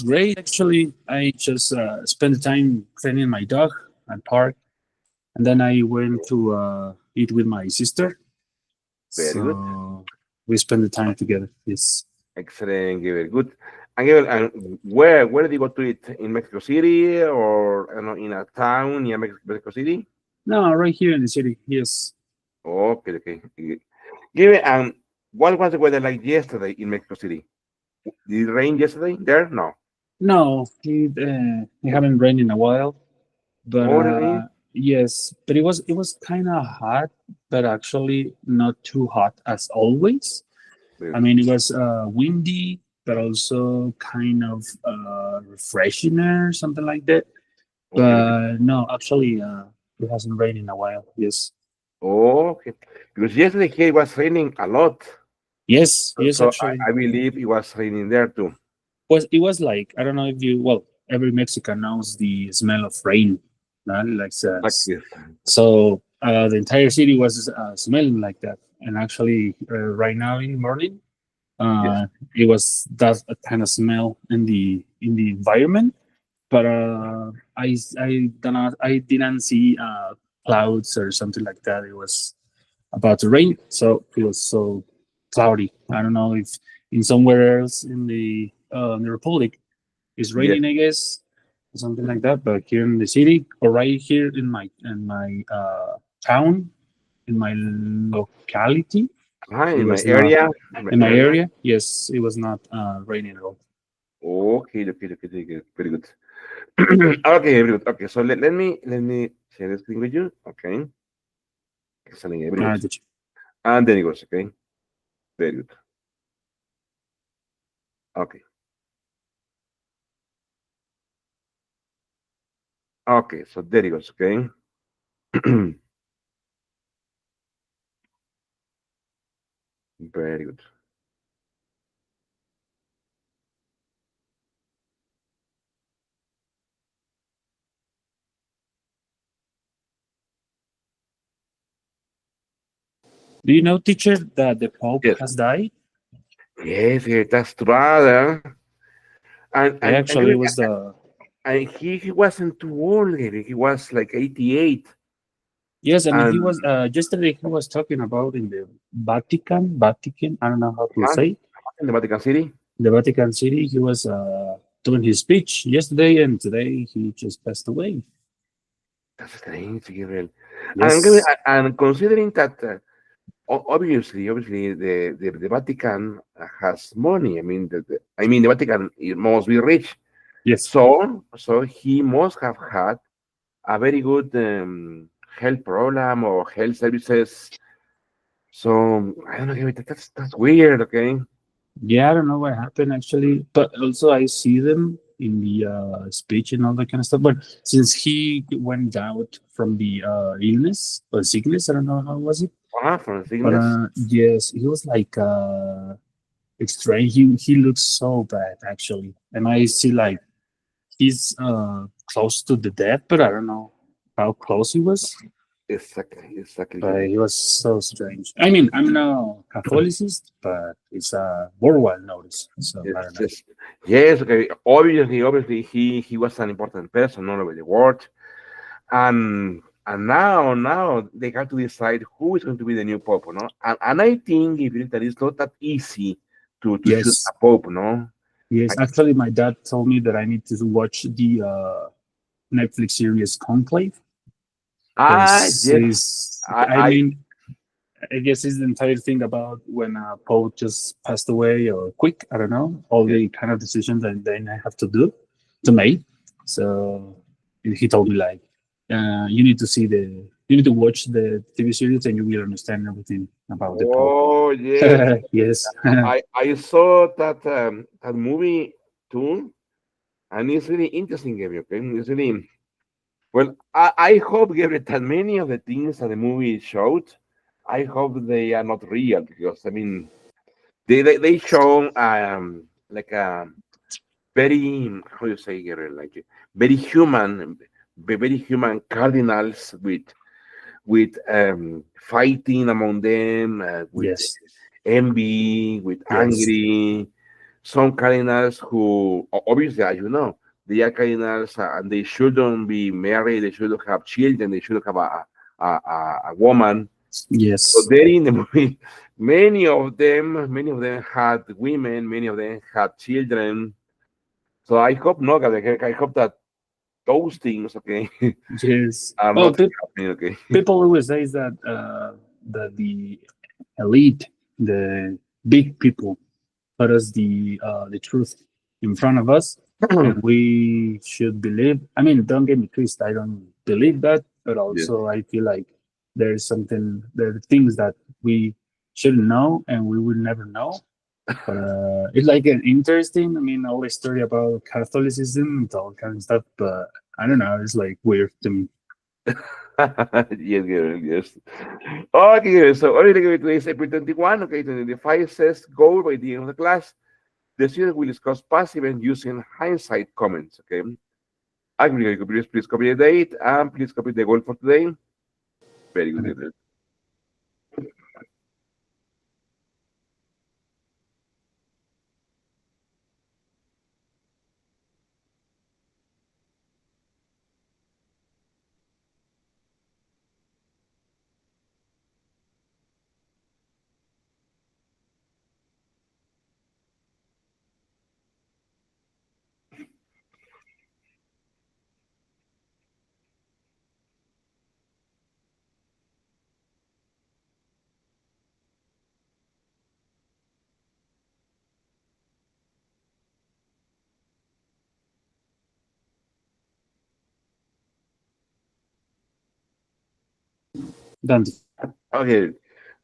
Great, actually. I just spent the time training my dog at park, and then I went to eat with my sister. Very good. So we spent the time together. Yes. Excellent, very good. And Gabriel, and where did you go to it? In Mexico City or I don't know, in a town near Mexico City? No, right here in the city. Yes. Okay, okay. Gabriel, and what was the weather like yesterday in Mexico City? Did it rain yesterday there? No. No, it haven't rained in a while, but Oh, really? yes, but it was kind of hot, but actually not too hot as always. Very I good. mean, it was windy, but also kind of refreshing air, something like that. Okay, okay. But no, actually, it hasn't rained in a while. Yes, Oh, okay. Because yesterday here it was raining a lot. yes, So, yes. so Actually, I believe it was raining there too. was it was like I don't know if you well every Mexican knows the smell of rain, no? Like Like this. so the entire city was smelling like that. And actually, right now in the morning, Yes. uh, it was that kind of smell in the environment. But I didn't see clouds or something like that. It was about to rain, so it was so cloudy. I don't know if in somewhere else in the Republic it's Yes. raining, I guess, or something like that. But here in the city, or right here in my town, in my locality, it In my was not. area. In my In my area. area, yes, it was not raining at all. Okay, okay, okay, okay, good, very good. Okay, very good. Okay, so let me share the screen with you. Okay, excellent, very good. Did you? And then it goes. Okay, very good. Okay, okay, so there it goes. Okay, very good. Do you know, teacher, that the Pope Yes, has died? yes, yes, that's too bad. And Yeah, and actually, it was the he wasn't too old. He was like 88, yes, and he and was yesterday he was talking about in the Vatican. I don't know how to huh, say in the Vatican City. the Vatican City. He was doing his speech yesterday, and today he just passed away. That's strange, Gabriel. Yes, And considering that. Obviously, the Vatican has money. I mean, the Vatican it must be rich. yes, So he must have had a very good health program or health services. So I don't know. That's weird. Okay. yeah. I don't know what happened actually, but also I see them in the speech and all that kind of stuff. But since he went out from the illness or sickness, I don't know how was it, From but sickness. yes, he was like strange. He looks so bad actually, and I see like he's close to the death, but I don't know how close he was. Exactly. Exactly, But Gabriel. he was so strange. I mean, I'm no Catholicist, but it's a worldwide notice, so Yes, I don't know. yes, yes. Okay. Obviously, he was an important person all over the world. And now they have to decide who is going to be the new pope, no? And I think if that is not that easy to choose Yes, a pope, no? yes. I, Actually, my dad told me that I need to watch the Netflix series Conclave because yes, I I mean, I guess it's the entire thing about when Poe just passed away or quick. I don't know all yes, the kind of decisions that then I have to do to make. So he told me like, you need to see you need to watch the TV series and you will understand everything about the Pope. oh yes, Yes, I saw that movie too, and it's really interesting, Gabriel. Okay, it's really well. I hope, Gabriel, that many of the things that the movie showed, I hope they are not real because I mean they show like very how you say Guerrero, like very human very human cardinals with fighting among them with yes, envy with yes, angry some cardinals who obviously, as you know, they are cardinals and they shouldn't be married, they shouldn't have children, they shouldn't have a woman. So Yes. there in the movie, many of them had women, many of them had children. So I hope not, I hope that those things, okay, Yes. are Well, not happening, okay. people always say that that the elite, the big people, taught us the truth in front of us, and we should believe. I mean, don't get me twisted. I don't believe that, but Yes. also I feel like there's something. There are things that we should know, and we will never know. But it's like an interesting. I mean, all the story about Catholicism and all kind of stuff. But I don't know. It's like weird to me. Yes, Gabriel, yes. Okay, Gabriel, so already today is April 21, okay, 2025 says goal by the end of the class. The student will discuss past events using hindsight comments, okay? Agree, please copy the date and please copy the goal for today. Very good, Okay, Gabriel. done. Okay,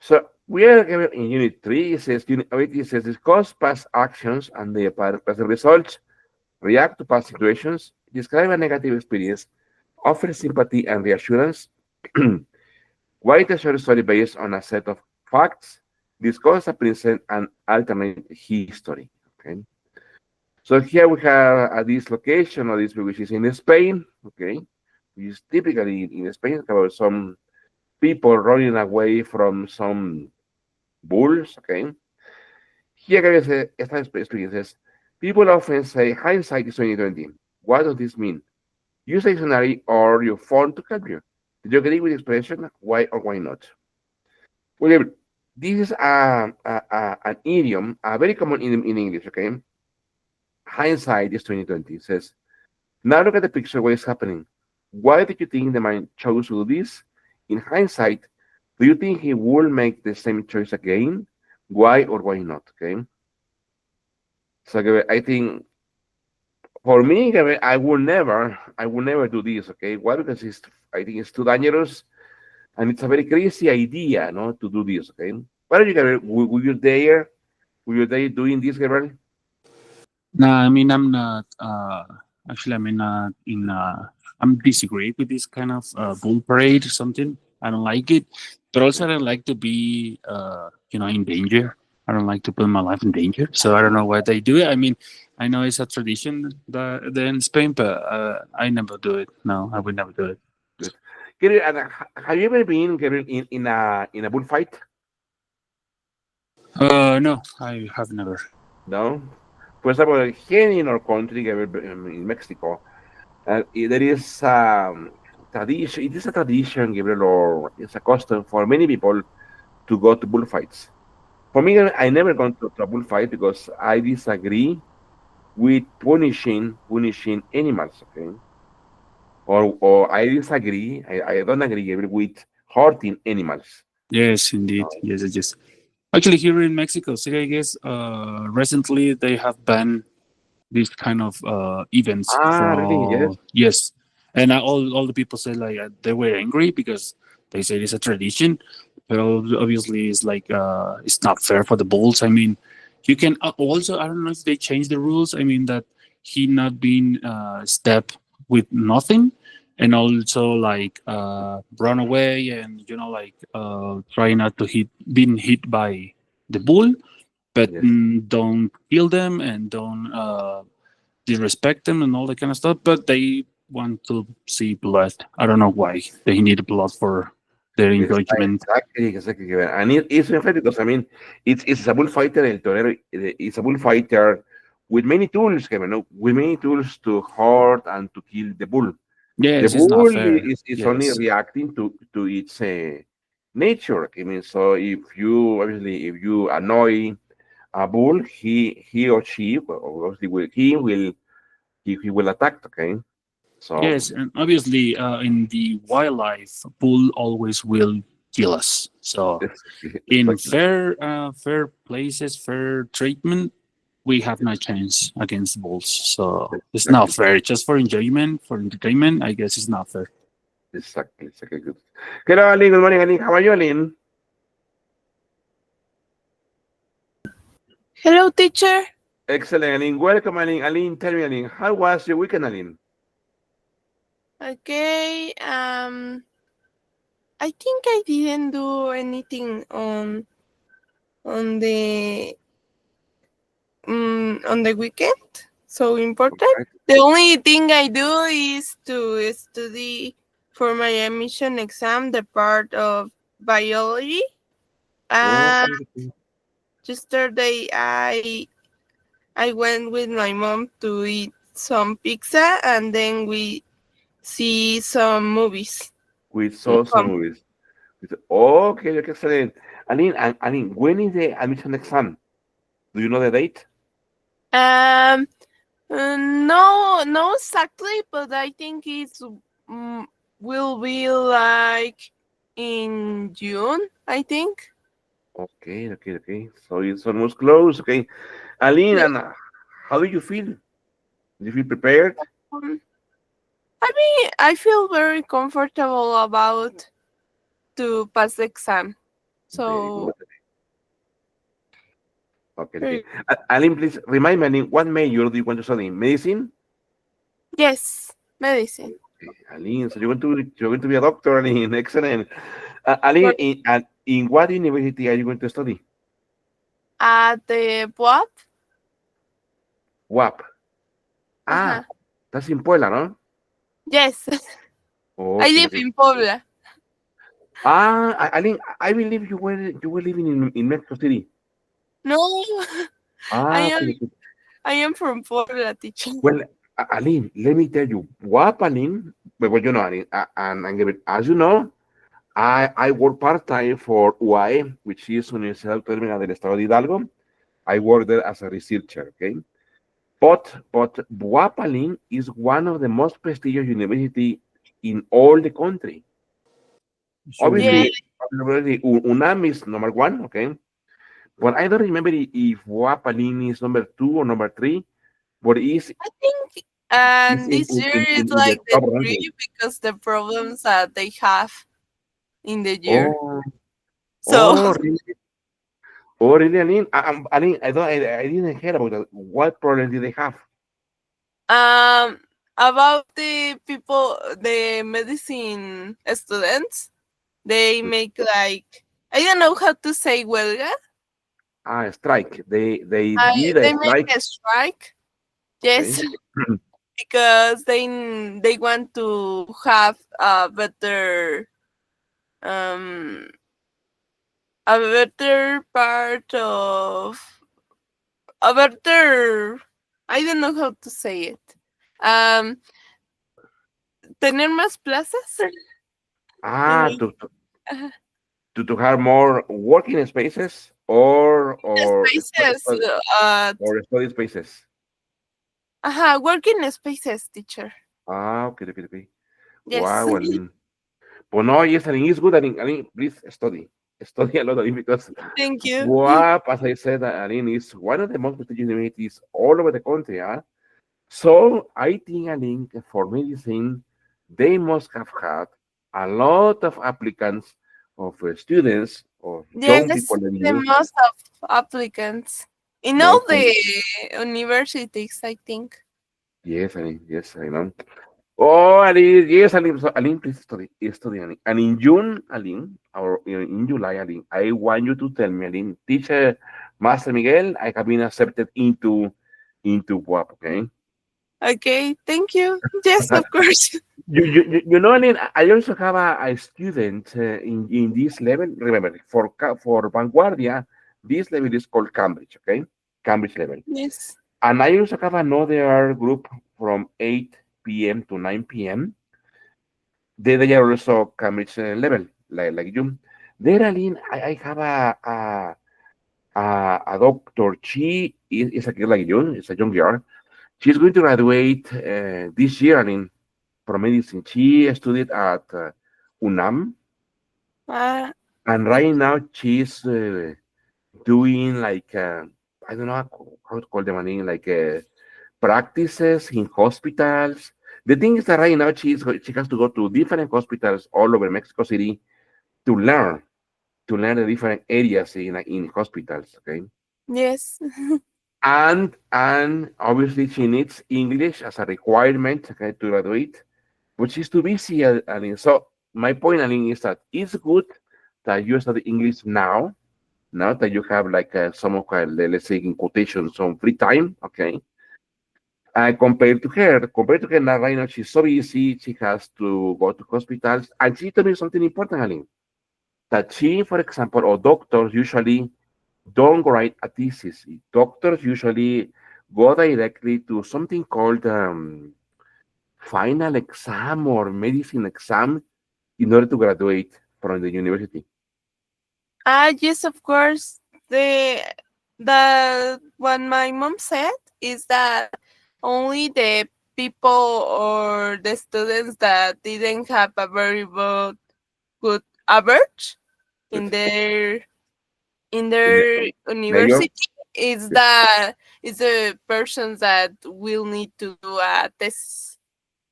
so we are Gabriel, in Unit 3. It says, Unit 8, it says discuss past actions and the present results, react to past situations, describe a negative experience, offer sympathy and reassurance, write a short story based on a set of facts, discuss a present and alternate history. Okay. So here we have this location or this which is in Spain. Okay. Which is typically in Spain about some people running away from some bulls. Okay. Here is esta experience says, people often say hindsight is 2020. What does this mean? Use a dictionary or your phone to help you. Did you agree with the expression? Why or why not? Well, this is an idiom, very common in English, okay? Hindsight is 2020. It says, now look at the picture, what is happening. Why did you think the man chose to do this? In hindsight, do you think he will make the same choice again? Why or why not? Okay. So I think for me, I will never do this. Okay. Why? Because I think it's too dangerous and it's a very crazy idea, no, to do this. Okay. What are you, Gabriel? Will you dare? Will you dare doing this, Gabriel? No, I mean I'm not. Actually, I mean in. I'm disagree with this kind of bull parade or something. I don't like it, but also I don't like to be, in danger. I don't like to put my life in danger. So I don't know why they do it. I mean, I know it's a tradition there in Spain, but I never do it. No, I would never do it. Good. Gabriel, and have you ever been, Gabriel, in a bullfight? No, I have never. No. For example, here in our country, Gabriel, in Mexico, there is tradition. It is a tradition, Gabriel, or it's a custom for many people to go to bullfights. For me, I never gone to a bullfight because I disagree with punishing animals. Okay, or I disagree. I don't agree, Gabriel, with hurting animals. Yes, indeed. No. Yes, yes. Actually, here in Mexico City, I guess recently they have banned these kind of events Ah, really? Yes. for yes, and all the people say like they were angry because they say it's a tradition, but obviously it's like it's not fair for the bulls. I mean, you can also I don't know if they changed the rules. I mean that he not being step with nothing, and also like run away and like try not to hit being hit by the bull, but Yes. don't kill them and don't disrespect them and all that kind of stuff. But they want to see blood. I don't know why they need blood for. their Yes, encouragement. exactly. And it's unfair because I mean, it's a bullfighter. El torero is a bullfighter with many tools, Kevin, no? With many tools to hurt and to kill the bull. The Yes, it's not bull fair. is only Yes. reacting to its nature. I mean, so if you obviously if you annoy a bull, he or she well, obviously he will attack. Okay, so Yes, and obviously, in the wildlife, bull always will kill us. So, in exactly, fair places, fair treatment, we have no chance against bulls. So it's not exactly, fair. Just for enjoyment, for entertainment, I guess it's not fair. exactly. Good. Hello, Aline. Good morning, Aline. How are you, Aline? Hello, teacher. Excellent, Aline. Welcome, Aline. Aline, tell me, Aline, how was your weekend, Aline? Okay. I think I didn't do anything on the on the weekend. So important. Right. The only thing I do is to study for my admission exam, the part of biology. Uh, Okay, okay. Yesterday I went with my mom to eat some pizza and then we see some movies. We saw some movies. Okay, okay, excellent. Aline, Aline, when is the admission exam? Do you know the date? Um, no, no, exactly, but I think it's mm, will be like in June. I think. Okay. So it's almost close. Okay, Aline, Yeah. and how do you feel? Do you feel prepared? Um, I mean, I feel very comfortable about to pass the exam. Very So good. Okay. very- Aline, please remind me, Aline, what major do you want to study? Medicine? yes, medicine. Okay, Aline, so you're going to be a doctor, Aline. Excellent. Aline, But in what university are you going to study? at the BUAP, WAP. uh-huh. Ah, that's in Puebla, no? Yes, I live Okay. in Puebla. Aline, I believe you were living in Mexico City. No, I Ah, am okay. I am from Puebla, teacher. Well, Aline, let me tell you, WAP, Aline, well, you know, Aline, and as you know, I work part-time for UAE, which is Universidad Autónoma del Estado de Hidalgo. I work there as a researcher, okay? But WAP, Aline, is one of the most prestigious university in all the country. Sure. Yeah, Obviously, UNAM is number one, okay? But I don't remember if WAP, Aline, is number two or number three, but I think it's this year is in the like the top ranking. three because the problems that they have in the year. Oh, So really? Oh, really, Aline? Aline, I didn't hear about that. What problem did they have? um about the people, the medicine students, they make like I don't know how to say huelga. Strike. They did a They make strike. a strike. Okay. Yes, because they want to have um a better part of a better, I don't know how to say it. Um, Tener más plazas. Ah, In, uh, to have more working spaces or spaces. study spaces. Working spaces, teacher. Okay. Yes. Wow. Well, no, yes, Aline is good. Aline, please study a lot, Aline, because Thank you. WAP, as I said, Aline is one of the most prestigious universities all over the country. So I think, I think for medicine, they must have had a lot of applicants of students or young people Yes, like the you. most of applicants in all Most the universities, I think. yes, I know. Oh, Aline, yes, Aline. So, Aline, please study, Aline. And in June, Aline, or in July, Aline, I want you to tell me, Aline, teacher, Master Miguel, I have been accepted into WAP, okay? Okay, thank you. Yes, of course. You know, Aline, I also have a student in this level. Remember, for Vanguardia, this level is called Cambridge, okay? Cambridge level. Yes. And I also have another group from 8 p.m. to 9 p.m. They are also Cambridge level, like you. There, Aline, I have a doctor. She is a girl like you, is a young girl. She's going to graduate this year, Aline, from medicine. She studied at UNAM, Ah, and right now she's doing like I don't know how to call them, Aline, like practices in hospitals. The thing is that right now she has to go to different hospitals all over Mexico City to learn the different areas in hospitals. Okay, yes. and obviously she needs English as a requirement, okay, to graduate, but she's too busy. And so my point, Aline, is that it's good that you study English now that you have like some of let's say in quotation some free time, okay. Compared to her now, right now she's so busy, she has to go to hospitals. And she told me something important, Aline, that she, for example, or doctors usually don't write a thesis. Doctors usually go directly to something called final exam or medicine exam in order to graduate from the university. Ah, yes, of course. The what my mom said is that only the people or the students that didn't have a very good average in Good. In the their major, university is yes, the persons that will need to do a test.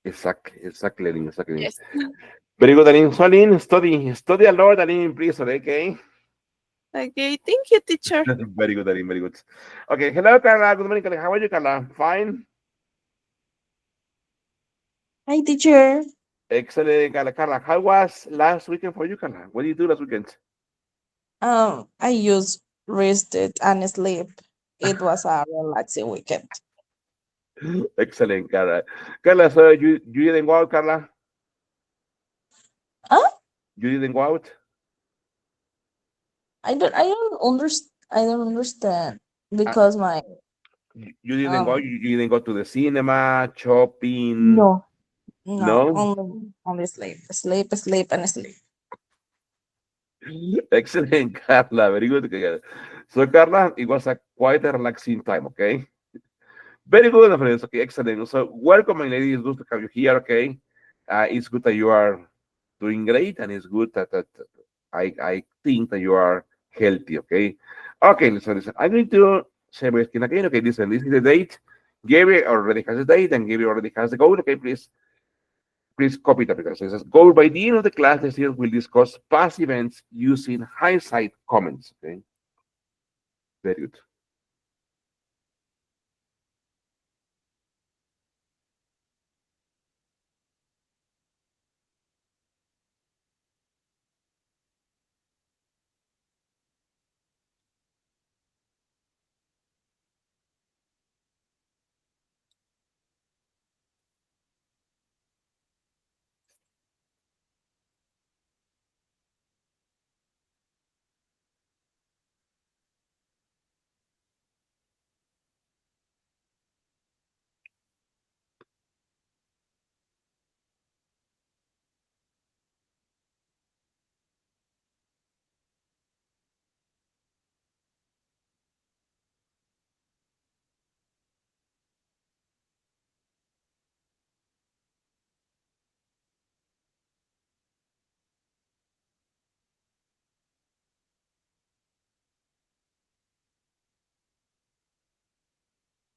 exactly, Aline, exactly. Aline. Yes. Very good, Aline. So, Aline, study a lot, Aline, please, okay? Okay, thank you, teacher. Very good, Aline, very good. Okay, hello, Carla. Good morning, Carla. How are you, Carla? Fine. Hi, teacher. Excellent, Carla. Carla, how was last weekend for you, Carla? What did you do last weekend? I used rested and sleep. It was a relaxing weekend. Excellent, Carla. Carla, so you didn't go out, Carla? Huh? You didn't go out? I don't understand Uh, because my you didn't go. um You didn't go to the cinema, shopping. no, no, No. only sleep, sleep, sleep, and sleep. Excellent, Carla. Very good. Carla. So, Carla, it was a quite a relaxing time. Okay. Very good, my friends. Okay, excellent. So, welcome, my ladies. Good to have you here. Okay. It's good that you are doing great, and it's good that I think that you are healthy. Okay. Okay, listen. I'm going to share my screen again. Okay, listen. This is the date. Gary already has the date, and Gary already has the goal. Okay, please copy that because it says goal by the end of the class. The students will discuss past events using hindsight comments. Okay. Very good.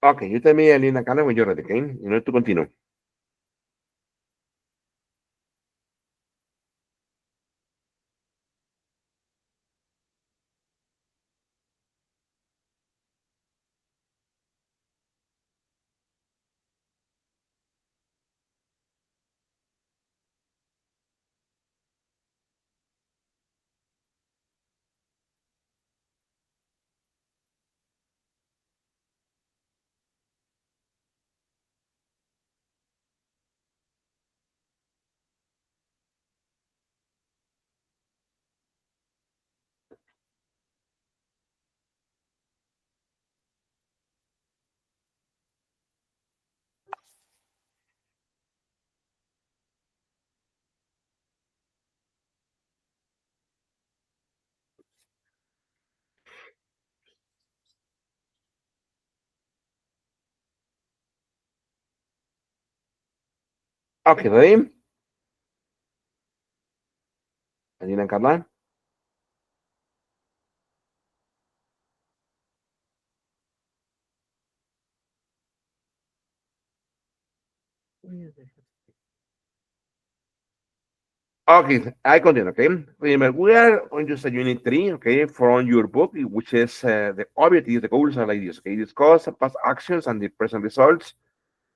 Okay, you tell me, Alina, Carla, when you're ready. Okay, in order to continue. Okay, ready? Alina and Carla? Okay, I continue, okay? Remember, we are on just a unit 3, okay, from your book, which is the objectives, the goals are like this, okay? Discuss past actions and the present results,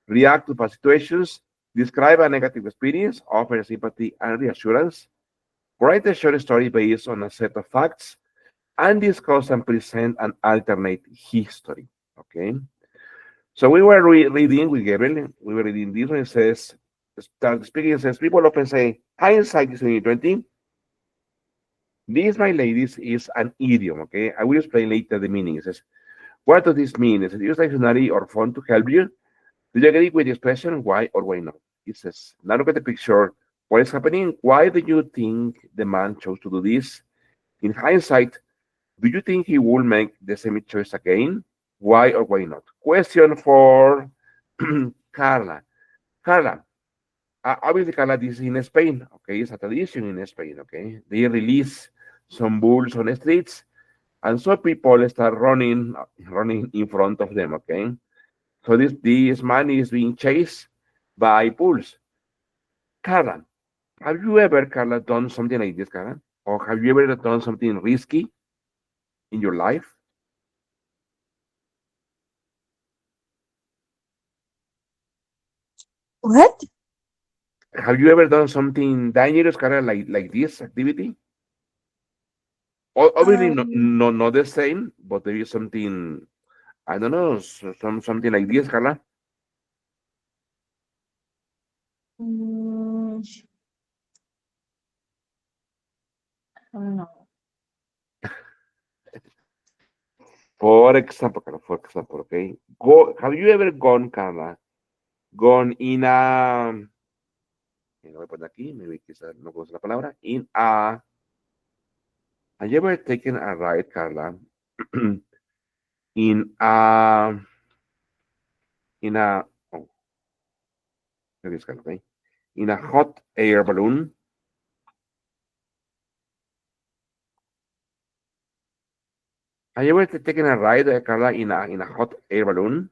react to past situations, describe a negative experience, offer sympathy and reassurance, write a short story based on a set of facts, and discuss and present an alternate history, okay? So we were reading with Gabriel, we were reading this one, it says, start speaking, it says, people often say, hindsight is 2020. This, my ladies, is an idiom, okay? I will explain later the meaning. It says, what does this mean? Is it used dictionary or font to help you? Do you agree with the expression why or why not? It says, now look at the picture. What is happening? Why do you think the man chose to do this? In hindsight, do you think he will make the same choice again? Why or why not? Question for Carla. Carla, obviously, Carla, this is in Spain, okay? It's a tradition in Spain, okay? They release some bulls on the streets, and so people start running in front of them, okay? So this man is being chased by bulls. Carla, have you ever, Carla, done something like this, Carla? Or have you ever done something risky in your life? What? Have you ever done something dangerous, Carla, like this activity? Obviously, Um, not the same, but there is something, I don't know, something like this, Carla. mm, I don't know. For example, Carla, for example, okay, have you ever gone, Carla, gone in a, lo voy a poner aquí, maybe quizás no conozco la palabra, have you ever taken a ride, Carla, in a, in a, oh, here it is, Carla, okay, in a hot air balloon? Have you ever taken a ride, Carla, in a hot air balloon?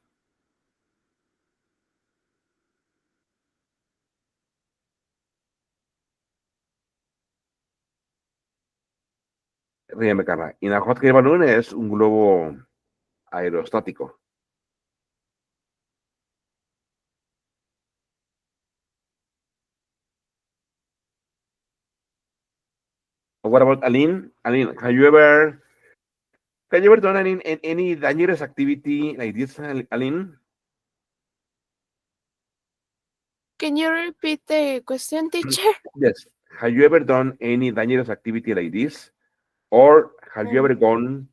Dígame, Carla, in a hot air balloon es un globo aerostático. What about Aline? Aline, have you ever done any dangerous activity like this, Aline? Can you repeat the question, teacher? Yes. Have you ever done any dangerous activity like this? Or have you ever gone,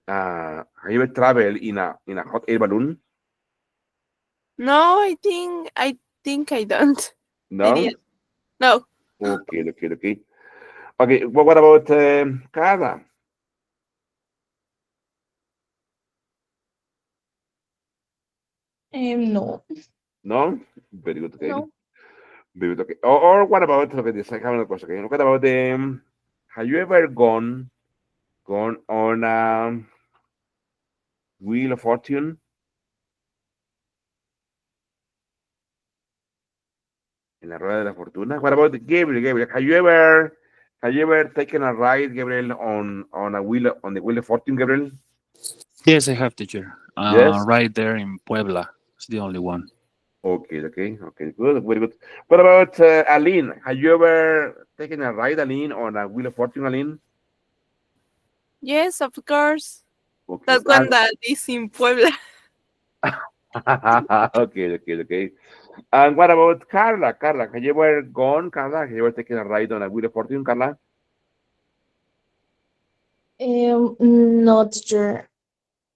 have you ever traveled in a hot air balloon? No, I think I don't. I No? did. No. Okay, okay, okay. Okay, what about Carla? No, No? Very good, okay. no. Very good, okay. Or what about, okay, this, I have another question, okay. What about have you ever gone on a Wheel of Fortune? En la rueda de la fortuna. What about Gabriel? Gabriel, have you ever taken a ride, Gabriel, on a wheel on the wheel of fortune, Gabriel? Yes, I have, teacher. Yes. Right there in Puebla. It's the only one. Okay, okay, okay. Good, very good. What about Aline? Have you ever taken a ride, Aline, on a wheel of fortune, Aline? Yes, of course. Okay. That one that is in Puebla. Okay, okay, okay. And what about Carla? Carla, have you ever gone, Carla? Have you ever taken a ride on a wheel of fortune, Carla? Not sure.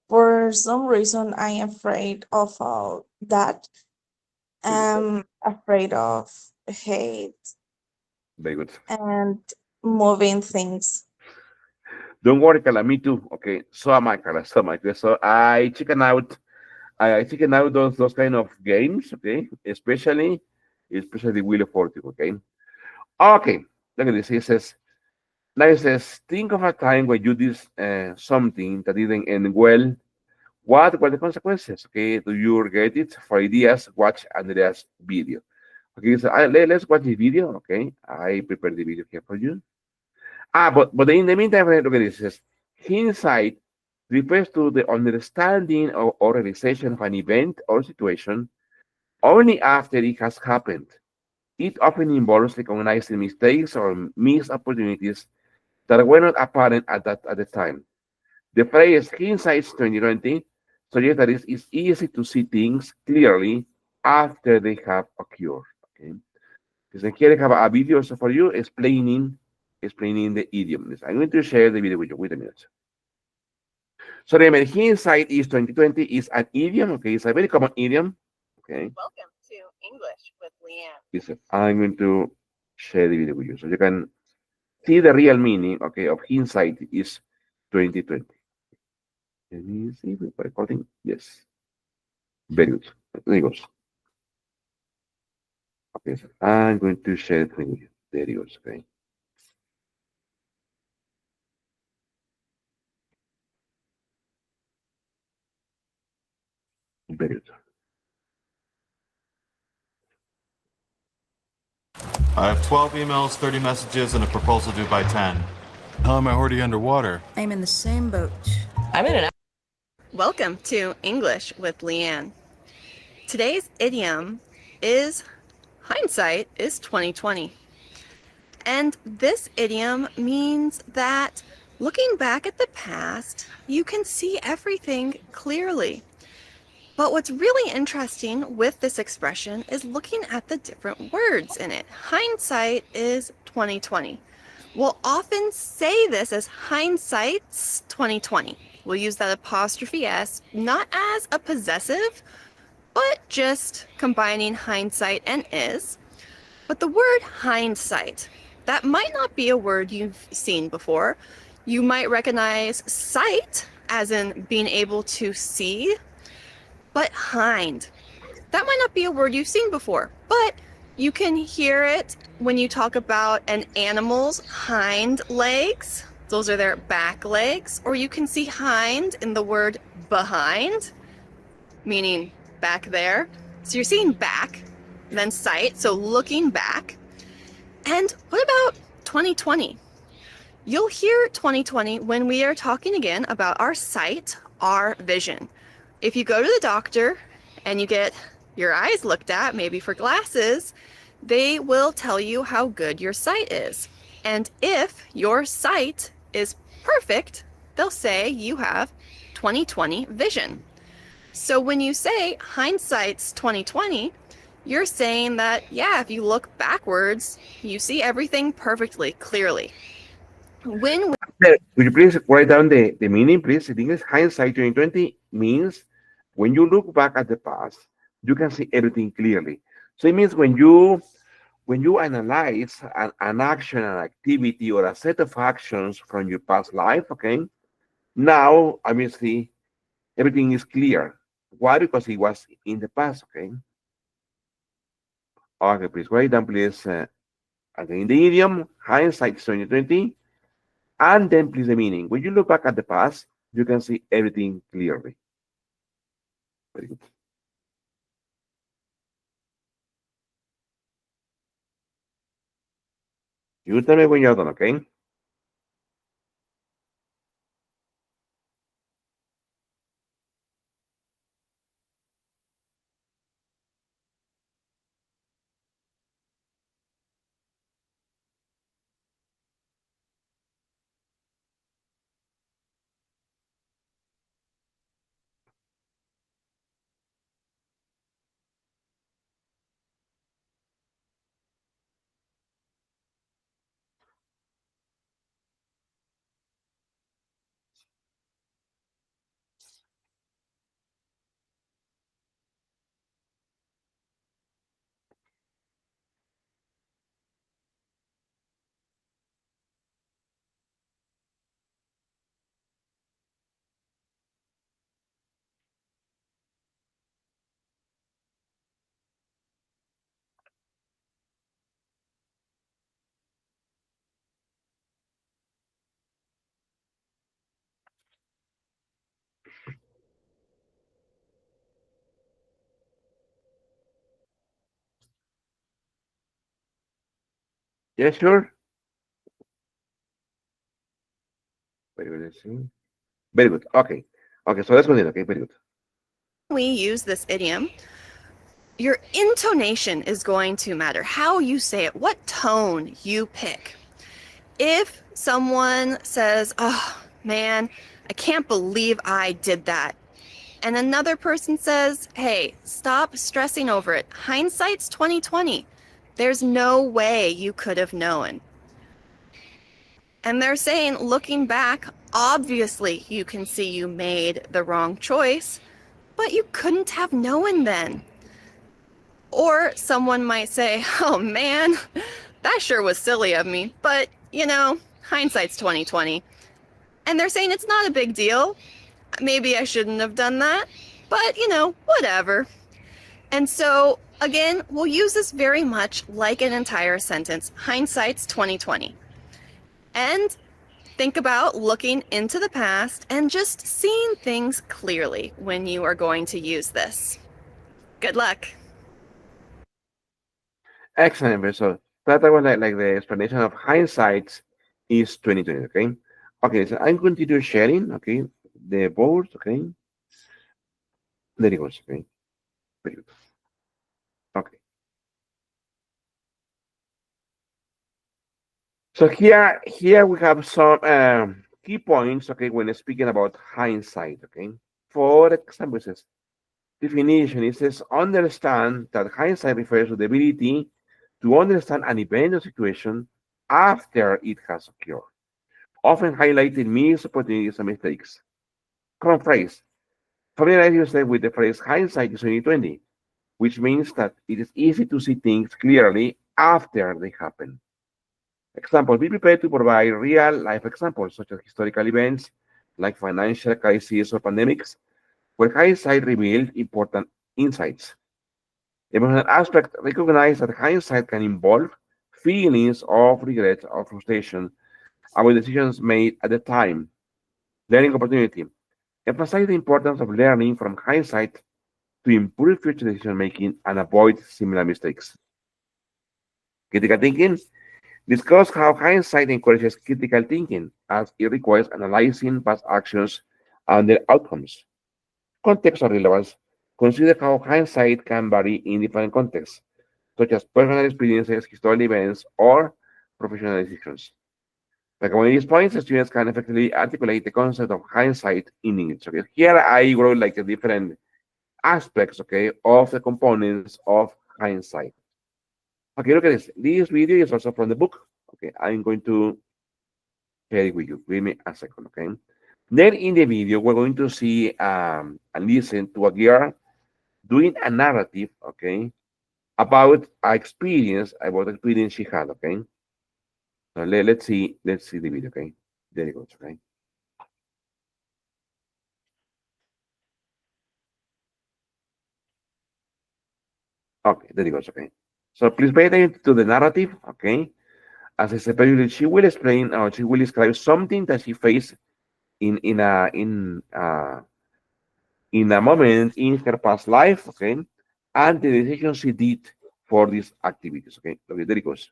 For some reason, I am afraid of all that. I'm afraid of hate Very good. and moving things. Don't worry, Carla. Me too. Okay. So am I, Carla. So am I. So I chicken out those kind of games. Okay. Especially especially the Wheel of Fortune. Okay. Okay. Look at this. It says, now it says, think of a time when you did something that didn't end well. What were the consequences? Okay. Do you regret it? For ideas, watch Andrea's video. Okay. So let's watch the video. Okay. I prepared the video here for you. But in the meantime, look at this. It says, hindsight refers to the understanding or realization of an event or situation only after it has happened. It often involves recognizing mistakes or missed opportunities that were not apparent at the time. The phrase hindsight 2020 suggests that it's easy to see things clearly after they have occurred. Okay. Entonces, quiere have a video also for you explaining the idiom. I'm going to share the video with you. Wait a minute. So remember, hindsight is 2020 is an idiom. Okay, it's a very common idiom. Okay. Welcome to English with Leanne. Listen, I'm going to share the video with you so you can see the real meaning, okay, of hindsight is 2020. Let me see if we're recording. Yes. Very good. There it goes. Okay, so I'm going to share it with you. There it goes. Okay. Very good. I have 12 emails, 30 messages, and a proposal due by 10. How am I already underwater? I'm in the same boat. I'm in an. Welcome to English with Leanne. Today's idiom is hindsight is 2020. And this idiom means that looking back at the past, you can see everything clearly. But what's really interesting with this expression is looking at the different words in it. Hindsight is 2020. We'll often say this as hindsight's 2020. We'll use that apostrophe S not as a possessive, but just combining hindsight and is. But the word hindsight, that might not be a word you've seen before. You might recognize sight as in being able to see, but hind, that might not be a word you've seen before, but you can hear it when you talk about an animal's hind legs. Those are their back legs. Or you can see hind in the word behind, meaning back there. So you're seeing back, then sight, so looking back. And what about 2020? You'll hear 2020 when we are talking again about our sight, our vision. If you go to the doctor and you get your eyes looked at, maybe for glasses, they will tell you how good your sight is. And if your sight is perfect, they'll say you have 2020 vision. So when you say hindsight's 2020, you're saying that, yeah, if you look backwards, you see everything perfectly, clearly. When Would you please write down the meaning, please? In English, hindsight 2020 means when you look back at the past, you can see everything clearly. So it means when you analyze an action, an activity, or a set of actions from your past life, okay, now obviously everything is clear. Why? Because it was in the past, okay? Okay, please write down, please, again, the idiom, hindsight 2020, and then please the meaning. When you look back at the past, you can see everything clearly. Very good. You tell me when you're done, okay? Yeah, sure. Very good. Let's see. Very good. Okay. Okay, so let's continue. Okay, very good. We use this idiom. Your intonation is going to matter. How you say it, what tone you pick. If someone says, "Oh, man, I can't believe I did that," and another person says, "Hey, stop stressing over it. Hindsight's 2020. There's no way you could have known." And they're saying, looking back, obviously you can see you made the wrong choice, but you couldn't have known then. Or someone might say, "Oh man, that sure was silly of me, but hindsight's 2020." And they're saying it's not a big deal. Maybe I shouldn't have done that, but whatever. And so, again, we'll use this very much like an entire sentence. Hindsight's 2020. And think about looking into the past and just seeing things clearly when you are going to use this. Good luck. Excellent. So that was like the explanation of hindsight is 2020. Okay. Okay, so I'm going to do sharing. Okay, the board. Okay, there it goes. Okay, very good. Okay. So here we have some key points. Okay, when speaking about hindsight. Okay, for example, it says definition. It says understand that hindsight refers to the ability to understand an event or situation after it has occurred, often highlighting missed opportunities and mistakes. Common phrase. Familiarize yourself with the phrase hindsight is 2020, which means that it is easy to see things clearly after they happen. Example, be prepared to provide real life examples, such as historical events like financial crises or pandemics, where hindsight revealed important insights. The emotional aspect recognize that hindsight can involve feelings of regret or frustration about decisions made at the time. Learning opportunity. Emphasize the importance of learning from hindsight to improve future decision making and avoid similar mistakes. Critical thinking. Discuss how hindsight encourages critical thinking as it requires analyzing past actions and their outcomes. Context or relevance. Consider how hindsight can vary in different contexts, such as personal experiences, historical events, or professional decisions. Like one of these points, students can effectively articulate the concept of hindsight in English. Okay, here I wrote like the different aspects, okay, of the components of hindsight. Okay, look at this. This video is also from the book. Okay, I'm going to share it with you. Give me a second, okay? Then in the video, we're going to see and listen to a girl doing a narrative, okay, about about experience she had, okay? So let's see the video, okay? There it goes, okay? Okay, there it goes, okay? So please pay attention to the narrative, okay? As I said previously, she will explain or she will describe something that she faced in in a in uh in a moment in her past life, okay, and the decision she did for these activities, okay. Okay, there it goes.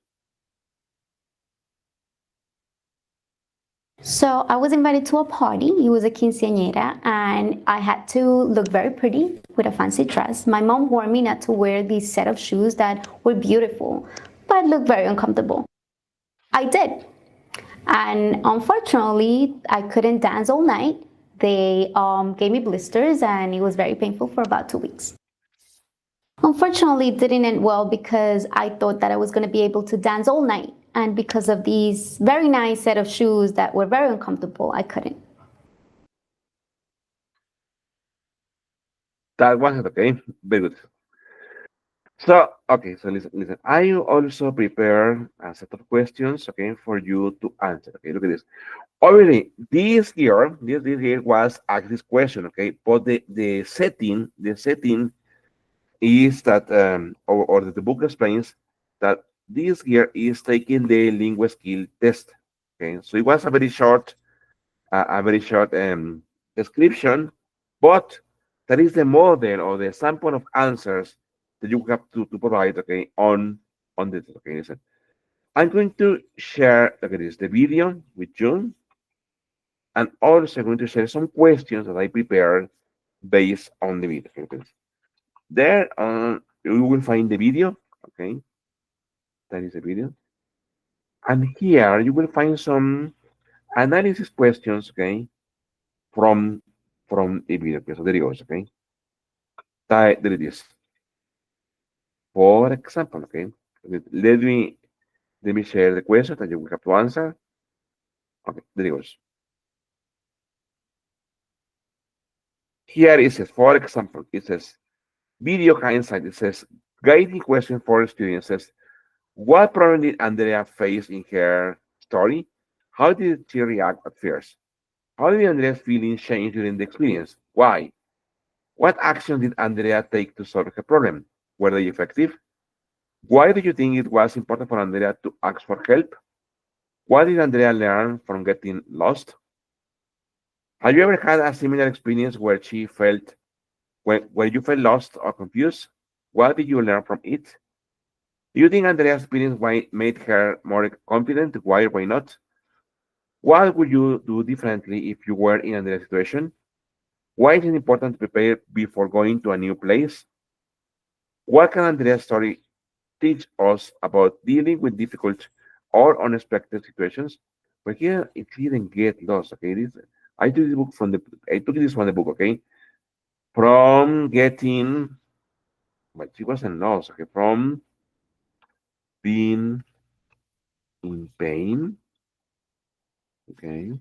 So I was invited to a party. It was a quinceañera, and I had to look very pretty with a fancy dress. My mom warned me not to wear these set of shoes that were beautiful, but looked very uncomfortable. I did. And unfortunately, I couldn't dance all night. They gave me blisters, and it was very painful for about 2 weeks. Unfortunately, it didn't end well because I thought that I was going to be able to dance all night. And because of these very nice set of shoes that were very uncomfortable, I couldn't. That was it, okay. Very good. So okay, so listen. I also prepare a set of questions, okay, for you to answer. Okay, look at this. Obviously, this year was asked this question, okay, but the setting is that or the book explains that this year is taking the Linguaskill test. Okay, so it was a very short description, but that is the model or the sample of answers that you have to provide, okay, on this. Okay, listen. I'm going to share, look at this, the video with you, and also going to share some questions that I prepared based on the video. Okay, there, you will find the video. Okay, that is the video, and here you will find some analysis questions. Okay, from the video. Okay, so there it goes. Okay, there it is. For example, okay, let me share the question that you will have to answer. Okay, there it goes. Here it says, for example, it says video hindsight. It says guiding question for students. It says what problem did Andrea face in her story? How did she react at first? How did Andrea's feelings change during the experience? Why? What action did Andrea take to solve her problem? Were they effective? Why do you think it was important for Andrea to ask for help? What did Andrea learn from getting lost? Have you ever had a similar experience where she felt where you felt lost or confused? What did you learn from it? Do you think Andrea's experience made her more confident? Why not? What would you do differently if you were in Andrea's situation? Why is it important to prepare before going to a new place? What can Andrea's story teach us about dealing with difficult or unexpected situations? But here it didn't get lost. Okay, I took this book from the I took this from the book. Okay, from getting, but she wasn't lost. Okay, from being in pain. Okay.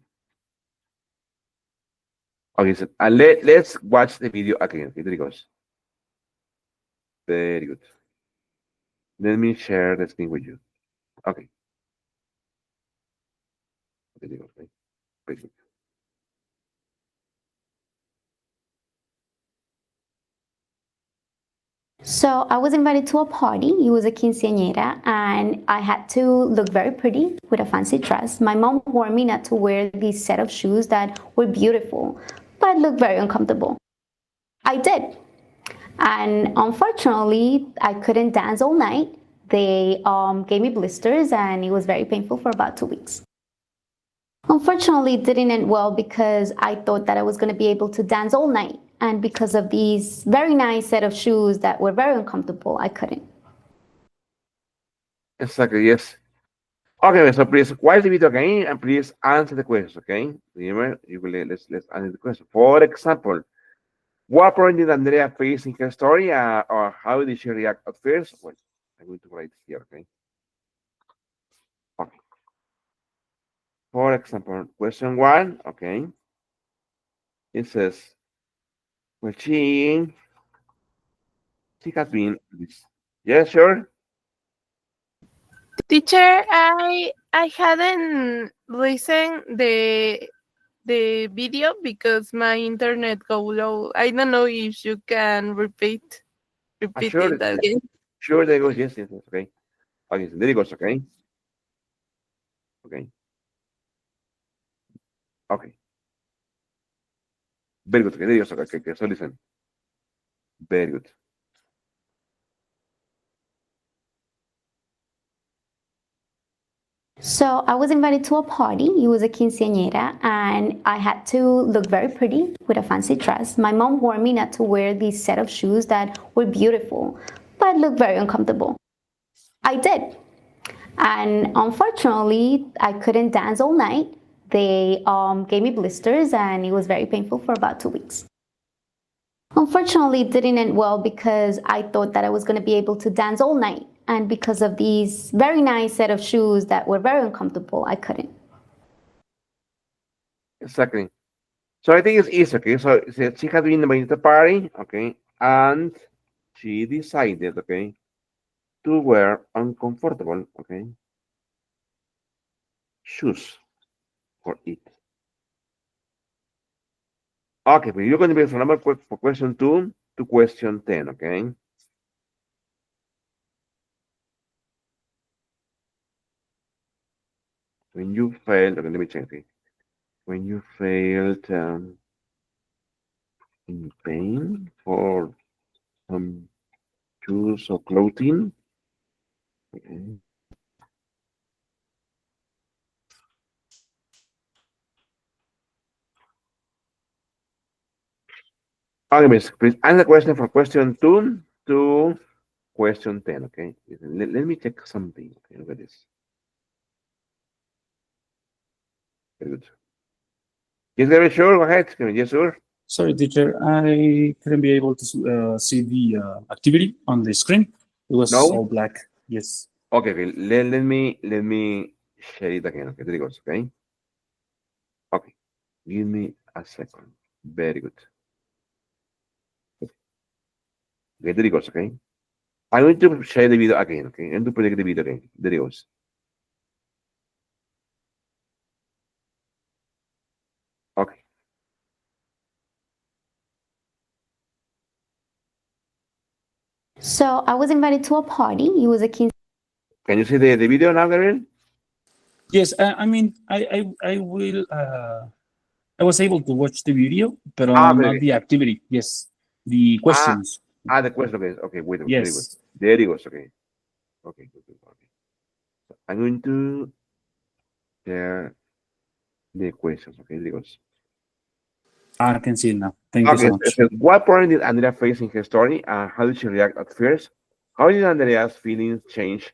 Okay, so let's watch the video again. Okay, there it goes. Very good. Let me share the screen with you. Okay. There you go. Okay. Very good. So I was invited to a party. It was a quinceañera, and I had to look very pretty with a fancy dress. My mom warned me not to wear these set of shoes that were beautiful, but looked very uncomfortable. I did. And unfortunately, I couldn't dance all night. They gave me blisters, and it was very painful for about 2 weeks. Unfortunately, it didn't end well because I thought that I was going to be able to dance all night. And because of these very nice set of shoes that were very uncomfortable, I couldn't. Exactly, yes. Okay, so please watch the video again and please answer the questions, okay? Remember, let's answer the question. For example, what problem did Andrea face in her story, or how did she react at first? Well, I'm going to write here, okay? Okay. For example, question one, okay? It says, well, she has been this. Yeah, sure. Teacher, I hadn't listened the video because my internet go low. I don't know if you can repeat Sure, it again. sure, there goes. Yes, okay. Okay, so there it goes, okay? Okay, okay. Very good, okay, there it goes, okay, so listen. Very good. So I was invited to a party. It was a quinceañera, and I had to look very pretty with a fancy dress. My mom warned me not to wear these set of shoes that were beautiful, but looked very uncomfortable. I did. And unfortunately, I couldn't dance all night. They gave me blisters, and it was very painful for about 2 weeks. Unfortunately, it didn't end well because I thought that I was going to be able to dance all night. And because of these very nice set of shoes that were very uncomfortable, I couldn't. Exactly. So I think it's easy, okay? So she had been invited to the party, okay? And she decided, okay, to wear uncomfortable, okay, shoes for it. Okay, but you're going to be from number for question 2 to question 10, okay? When you failed, okay, let me check, okay? When you failed in pain for some shoes or clothing, okay? Okay, miss, please answer the question from question 2 to question 10, okay? Let me check something. Okay, look at this. Very good. Yes, very sure. Go ahead. Yes, sir. Sorry, teacher, I couldn't be able to see the activity on the screen. It was No? all black. Yes. Okay, okay. Let me share it again. Okay, there it goes. Okay. Okay. Give me a second. Very good. Okay, there it goes. Okay. I'm going to share the video again. Okay. I'm going to project the video again. There it goes. Okay. So I was invited to a party. It was a Can you see the video now, Gabriel? Yes, I mean, I will. I was able to watch the video, but Okay, not okay. the activity. Yes, the Ah, questions. the question. Okay, okay. Wait a minute. There it goes. Yes. There it goes. Okay. Okay. Good, good, okay. I'm going to share the questions. Okay, there it goes. I can see it now. Thank you Okay, so it much. says, what problem did Andrea face in her story, and how did she react at first? How did Andrea's feelings change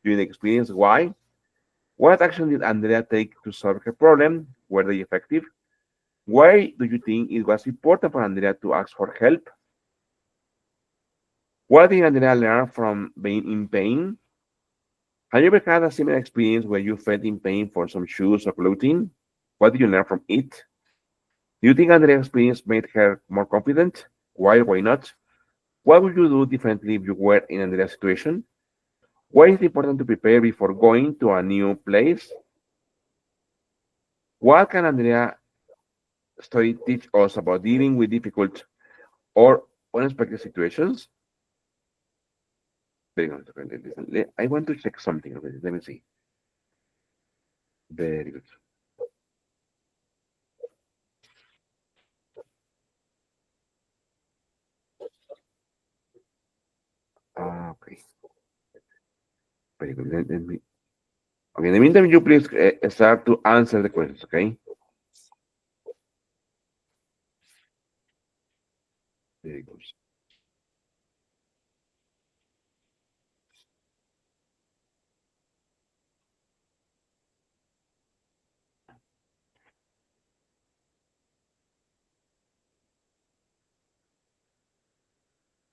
during the experience? Why? What action did Andrea take to solve her problem? Were they effective? Why do you think it was important for Andrea to ask for help? What did Andrea learn from being in pain? Have you ever had a similar experience where you felt in pain for some shoes or clothing? What did you learn from it? Do you think Andrea's experience made her more confident? Why or why not? What would you do differently if you were in Andrea's situation? Why is it important to prepare before going to a new place? What can Andrea story teach us about dealing with difficult or unexpected situations? Very good. Okay, I want to check something. Okay, let me see. Very good. Okay. Very good. Let me. Okay. In the meantime, you please start to answer the questions. Okay. Very good.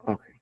Okay.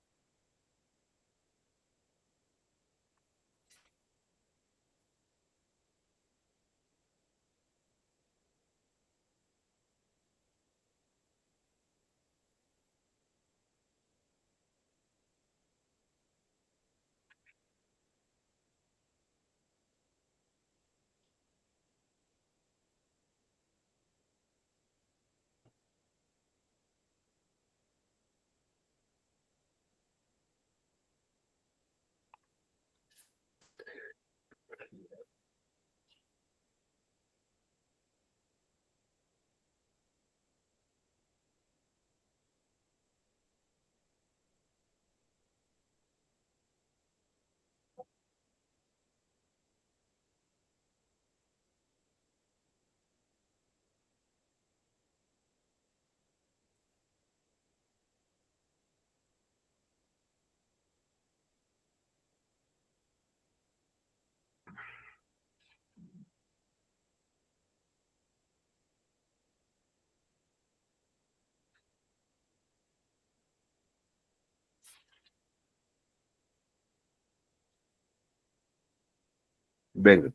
Very good.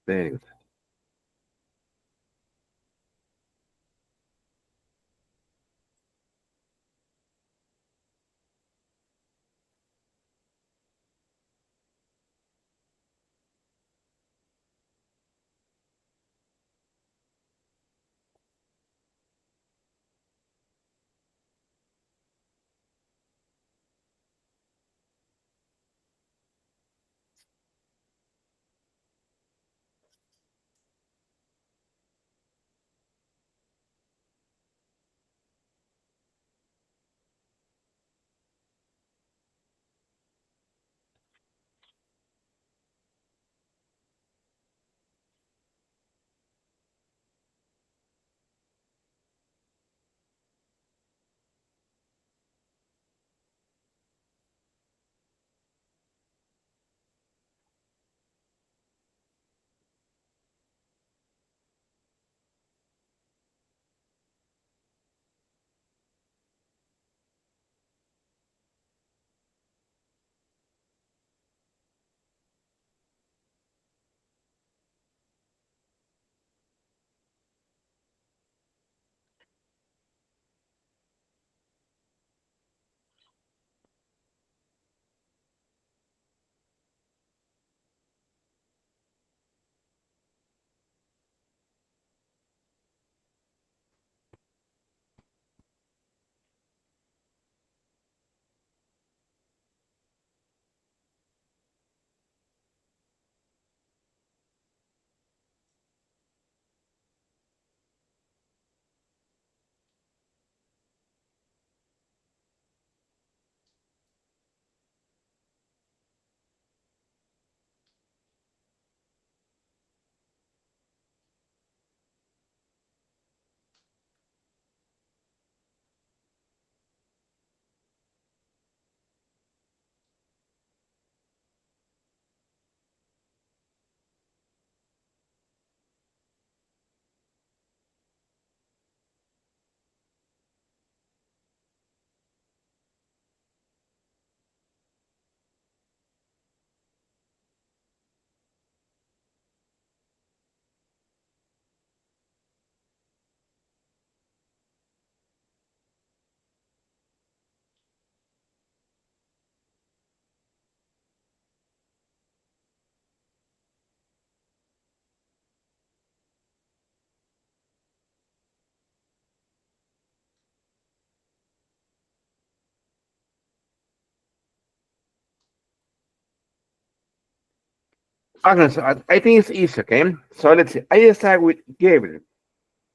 Very good. Okay, so I think it's easy, okay? So let's see. I start with Gabriel.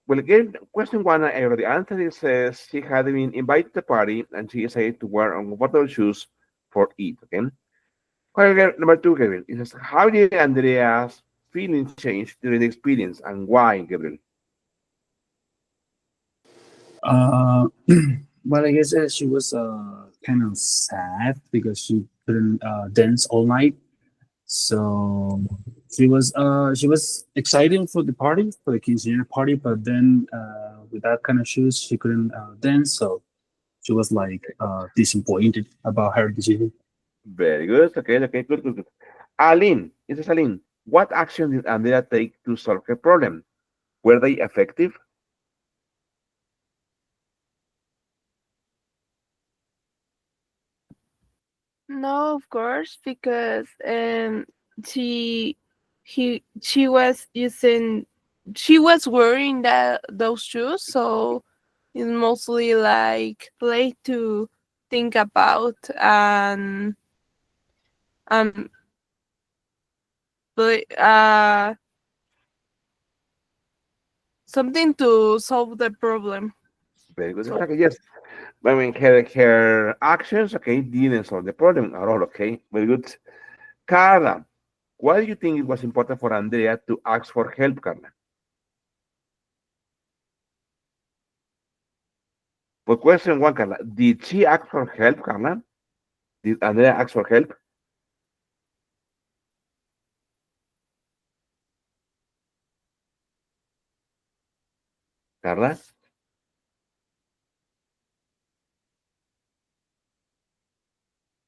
Well, again, question one, I already answered. It says she had been invited to the party and she decided to wear uncomfortable shoes for it, okay? Question number two, Gabriel. It says, how did Andrea's feelings change during the experience and why, Gabriel? Uh, well, I guess she was kind of sad because she couldn't dance all night. So she was excited for the party, for the quinceañera party, but then with that kind of shoes, she couldn't dance. So she was like disappointed about her decision. Very good. Okay, okay, good, good, good. Aline, it is Aline. What action did Andrea take to solve her problem? Were they effective? No, of course, because she she was using she was wearing those shoes, so it's mostly like late to think about um but something to solve the problem. Very good. So Okay, yes. I mean, her actions, okay, didn't solve the problem at all, okay? Very good. Carla, why do you think it was important for Andrea to ask for help, Carla? For question one, Carla, did she ask for help, Carla? Did Andrea ask for help, Carla?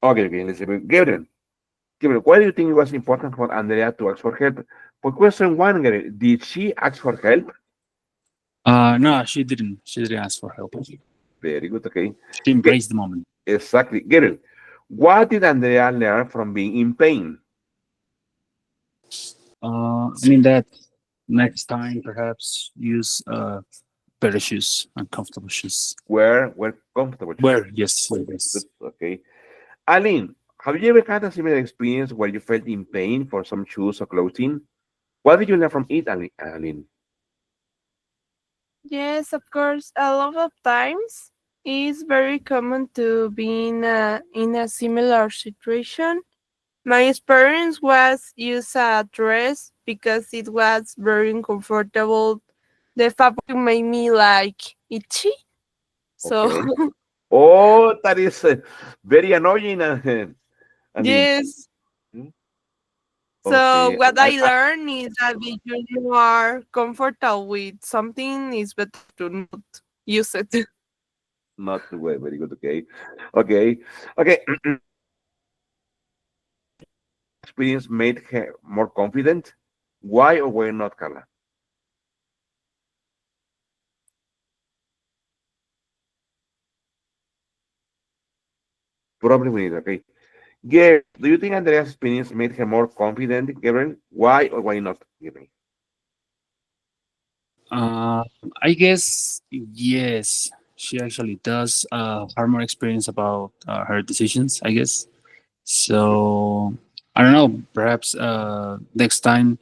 Okay, okay, let's see. Gabriel, Gabriel, why do you think it was important for Andrea to ask for help? For question one, Gabriel, did she ask for help? No, she didn't. She didn't ask for help. She Very good. Okay. Ge- embraced the moment. exactly. Gabriel, what did Andrea learn from being in pain? I mean that next time perhaps use better shoes, uncomfortable shoes. Where comfortable shoes. Where yes, Good. yes. Okay. Aline, have you ever had a similar experience where you felt in pain for some shoes or clothing? What did you learn from it, Aline? Yes, of course. A lot of times it's very common to be in a similar situation. My experience was use a dress because it was very uncomfortable. The fabric made me like itchy. So Okay. Oh, that is very annoying, Aline. yes. Hmm? So Okay. what I learned is that if you are comfortable with something, it's better to not use it. Not the way. Very good. Okay. Okay. Okay. Experience made her more confident. Why or why not, Carla? Probably we need. Okay. Gabriel, do you think Andrea's experience made her more confident, Gabriel? Why or why not, Gabriel? Uh, I guess yes. She actually does have more experience about her decisions. I guess so. I don't know. Perhaps next time,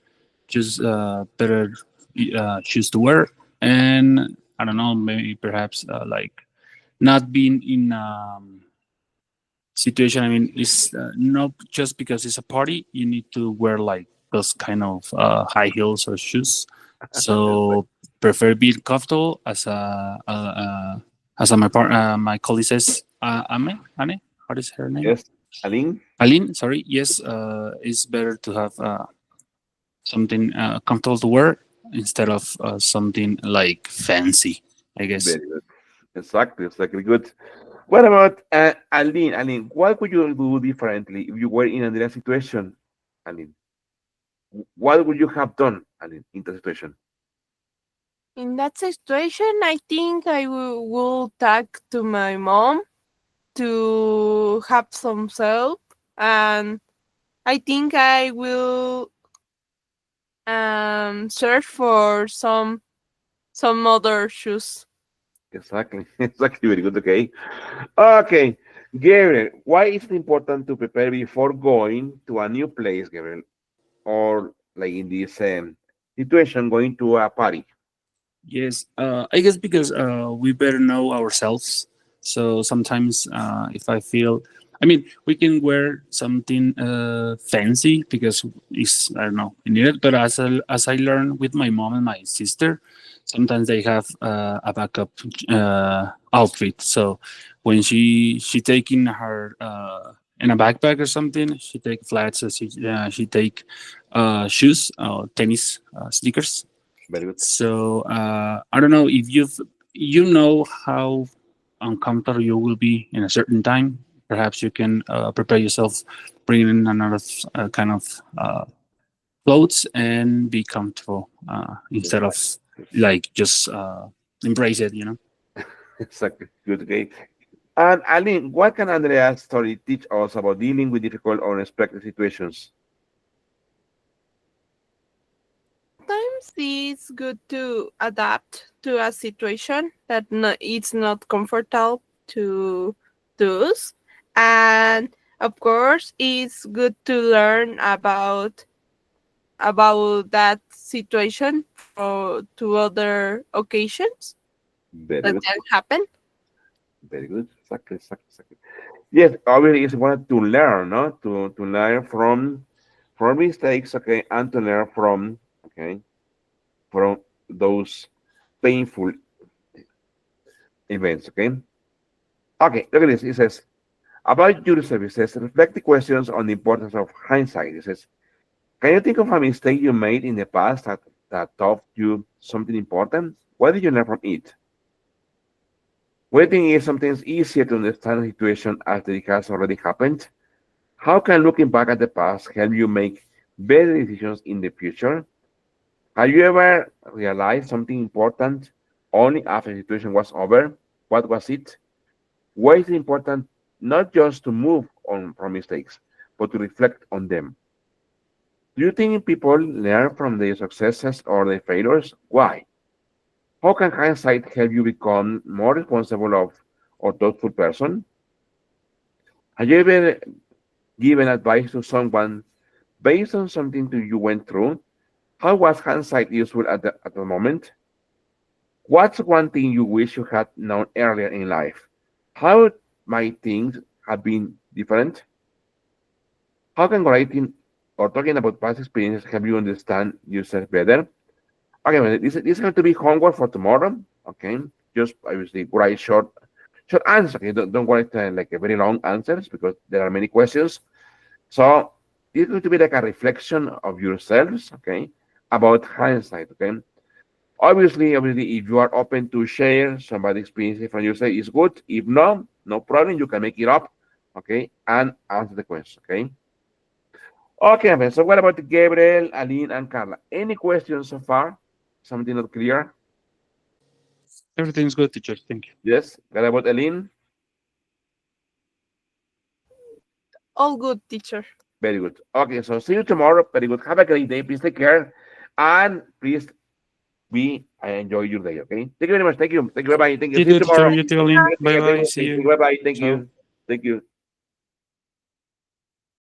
choose better shoes to wear, and I don't know. Maybe perhaps like not being in situation. I mean, it's not just because it's a party. You need to wear like those kind of high heels or shoes. Exactly. So prefer being comfortable as my colleague says. Ane, what is her name? Yes. Aline? Aline. Sorry. Yes. It's better to have something comfortable to wear instead of something like fancy. I guess. Very good. Exactly. Exactly. Good. What about Aline? Aline, what would you do differently if you were in Andrea's situation? Aline, what would you have done, Aline, in that situation? In that situation, I think I will talk to my mom to have some help, and I think I will search for some other shoes. Exactly. Exactly. Very good. Okay. Okay. Gabriel, why is it important to prepare before going to a new place, Gabriel? Or like in this situation, going to a party? Yes, I guess because we better know ourselves. So sometimes, if I feel, I mean, we can wear something fancy because it's I don't know needed. But as I learned with my mom and my sister, sometimes they have a backup outfit. So when she taking her in a backpack or something, she take flats. Or she take shoes, tennis sneakers, Very good. so I don't know if you know how uncomfortable you will be in a certain time. Perhaps you can prepare yourself, bring in another kind of clothes and be comfortable instead of Exactly. like just embrace it. Exactly. Good. Okay. And Aline, what can Andrea's story teach us about dealing with difficult or unexpected situations? Sometimes it's good to adapt to a situation that it's not comfortable to us, and of course, it's good to learn about that situation or to other occasions Very that good. can happen. Very good. Exactly. Exactly. Exactly. Yes, obviously, it's wanted to learn, no? To learn from mistakes, okay, and to learn from okay from those painful events, okay. Okay, look at this. It says about your services, reflect the questions on the importance of hindsight. It says, can you think of a mistake you made in the past that taught you something important? What did you learn from it? Waiting is sometimes easier to understand a situation after it has already happened. How can looking back at the past help you make better decisions in the future? Have you ever realized something important only after the situation was over? What was it? Why is it important not just to move on from mistakes, but to reflect on them? Do you think people learn from their successes or their failures? Why? How can hindsight help you become more responsible of or thoughtful person? Have you ever given advice to someone based on something that you went through? How was hindsight useful at the moment? What's one thing you wish you had known earlier in life? How might things have been different? How can writing or talking about past experiences help you understand yourself better? Okay, well, this is going to be homework for tomorrow. Okay, just obviously write short answers. Okay, don't write like a very long answers because there are many questions. So it's going to be like a reflection of yourselves. Okay, about hindsight. Okay, obviously, if you are open to share somebody's experience from yourself, is good. If not, no problem. You can make it up. Okay, and answer the question. Okay. Okay, man. So what about Gabriel, Aline, and Carla? Any questions so far? Something not clear? Everything's good, teacher. Thank you. Yes. What about Aline? All good, teacher. Very good. Okay, so see you tomorrow. Very good. Have a great day. Please take care. And please enjoy your day. Okay. Thank you very much. Thank you. Thank you. Bye bye. Thank you. You See you too, teacher. tomorrow. You too, Aline. Thank Bye you. bye. See Thank you. you. Bye bye. Thank Ciao. you. Thank you.